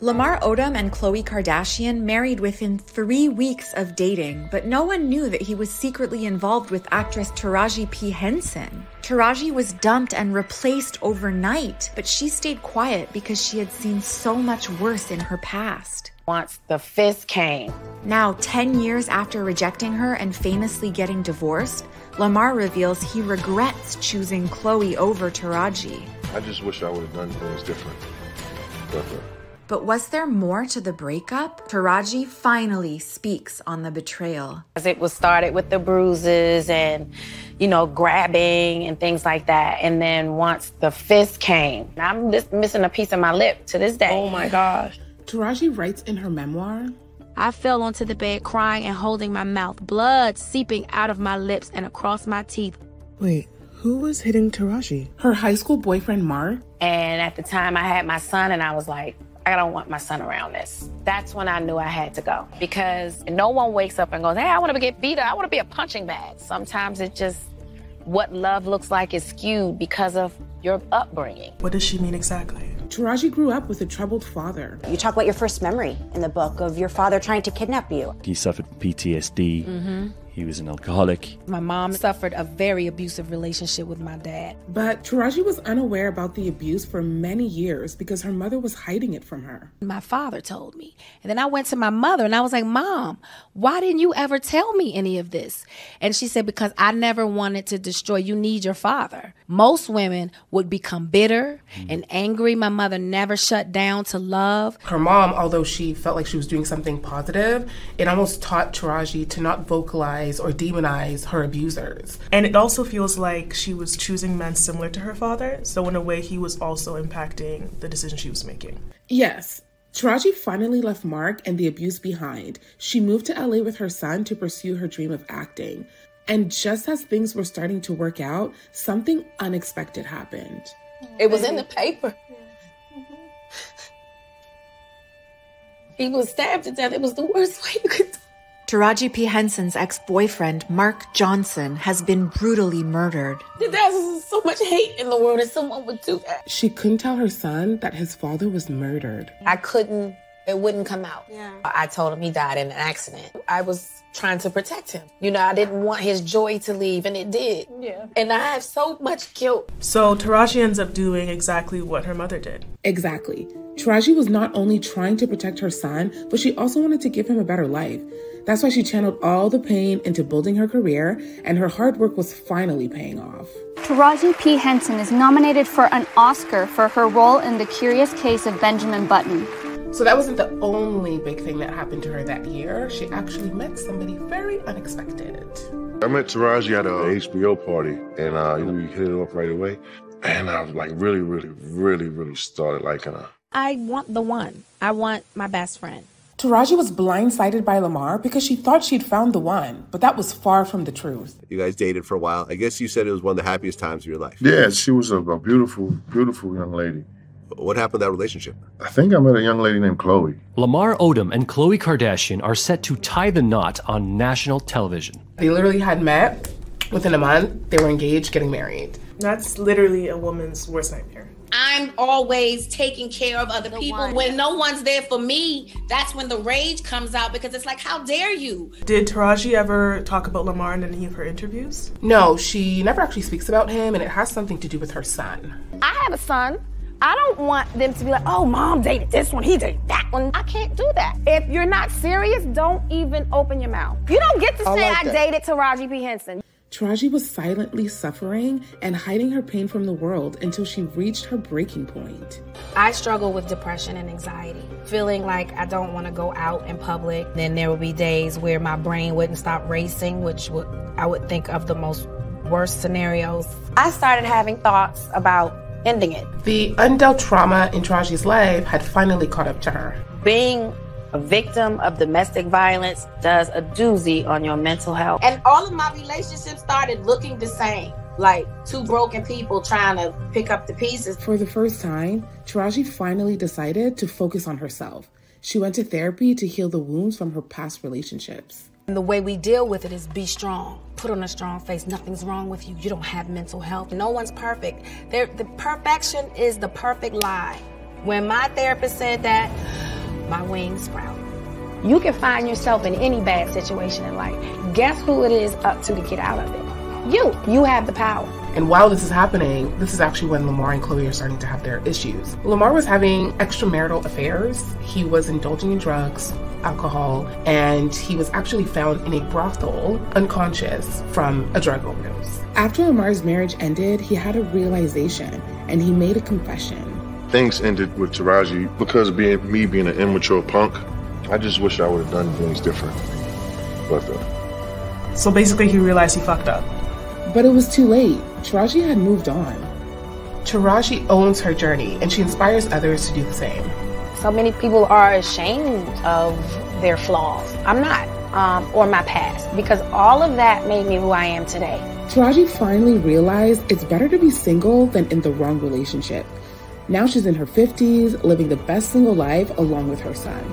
Lamar Odom and Khloe Kardashian married within 3 weeks of dating, but no one knew that he was secretly involved with actress Taraji P Henson. Taraji was dumped and replaced overnight, but she stayed quiet because she had seen so much worse in her past. Once the fist came. Now, 10 years after rejecting her and famously getting divorced, Lamar reveals he regrets choosing Khloe over Taraji. I just wish I would have done things different. But was there more to the breakup? Taraji finally speaks on the betrayal. It was started with the bruises and, grabbing and things like that. And then once the fist came, I'm just missing a piece of my lip to this day. Oh my gosh. Taraji writes in her memoir, I fell onto the bed crying and holding my mouth, blood seeping out of my lips and across my teeth. Wait, who was hitting Taraji? Her high school boyfriend, Mark. And at the time I had my son and I was like, I don't want my son around this. That's when I knew I had to go. Because no one wakes up and goes, hey, I want to get beat up. I want to be a punching bag. Sometimes it just, what love looks like is skewed because of your upbringing. What does she mean exactly? Taraji grew up with a troubled father. You talk about your first memory in the book of your father trying to kidnap you. He suffered PTSD. He was an alcoholic. My mom suffered a very abusive relationship with my dad. But Taraji was unaware about the abuse for many years because her mother was hiding it from her. My father told me. And then I went to my mother and I was like, Mom, why didn't you ever tell me any of this? And she said, because I never wanted to destroy. You need your father. Most women would become bitter and angry. My mother never shut down to love. Her mom, although she felt like she was doing something positive, it almost taught Taraji to not vocalize or demonize her abusers. And it also feels like she was choosing men similar to her father, so in a way he was also impacting the decision she was making. Yes. Taraji finally left Mark and the abuse behind. She moved to LA with her son to pursue her dream of acting. And just as things were starting to work out, something unexpected happened. It was in the paper. He was stabbed to death. It was the worst way you could. Taraji P Henson's ex-boyfriend, Mark Johnson, has been brutally murdered. There's so much hate in the world that someone would do that. She couldn't tell her son that his father was murdered. It wouldn't come out. Yeah. I told him he died in an accident. I was trying to protect him. I didn't want his joy to leave, and it did. Yeah. And I have so much guilt. So Taraji ends up doing exactly what her mother did. Exactly. Taraji was not only trying to protect her son, but she also wanted to give him a better life. That's why she channeled all the pain into building her career, and her hard work was finally paying off. Taraji P Henson is nominated for an Oscar for her role in The Curious Case of Benjamin Button. So that wasn't the only big thing that happened to her that year. She actually met somebody very unexpected. I met Taraji at a HBO party, and we hit it off right away. And I was like really started liking her. I want the one. I want my best friend. Taraji was blindsided by Lamar because she thought she'd found the one, but that was far from the truth. You guys dated for a while. I guess you said it was one of the happiest times of your life. Yeah, she was a beautiful young lady. What happened to that relationship? I think I met a young lady named Khloe. Lamar Odom and Khloe Kardashian are set to tie the knot on national television. They literally had met. Within a month, they were engaged, getting married. That's literally a woman's worst nightmare. I'm always taking care of other people. When no one's there for me, that's when the rage comes out because it's like, how dare you? Did Taraji ever talk about Lamar in any of her interviews? No, she never actually speaks about him, and it has something to do with her son. I have a son. I don't want them to be like, oh, mom dated this one, he dated that one. I can't do that. If you're not serious, don't even open your mouth. You don't get to say I dated Taraji P Henson. Taraji was silently suffering and hiding her pain from the world until she reached her breaking point. I struggle with depression and anxiety, feeling like I don't want to go out in public. Then there would be days where my brain wouldn't stop racing, I would think of the most worst scenarios. I started having thoughts about ending it. The undealt trauma in Taraji's life had finally caught up to her. Being a victim of domestic violence does a doozy on your mental health. And all of my relationships started looking the same, like two broken people trying to pick up the pieces. For the first time, Taraji finally decided to focus on herself. She went to therapy to heal the wounds from her past relationships. And the way we deal with it is be strong. Put on a strong face. Nothing's wrong with you. You don't have mental health. No one's perfect. The perfection is the perfect lie. When my therapist said that, my wings sprout. You can find yourself in any bad situation in life. Guess who it is up to get out of it? You have the power. And while this is happening, this is actually when Lamar and Khloe are starting to have their issues. Lamar was having extramarital affairs. He was indulging in drugs, alcohol, and he was actually found in a brothel, unconscious from a drug overdose. After Lamar's marriage ended, he had a realization and he made a confession. Things ended with Taraji because of me being an immature punk. I just wish I would have done things different. But So basically he realized he fucked up. But it was too late. Taraji had moved on. Taraji owns her journey and she inspires others to do the same. So many people are ashamed of their flaws. I'm not, or my past, because all of that made me who I am today. Taraji finally realized it's better to be single than in the wrong relationship. Now she's in her 50s, living the best single life along with her son.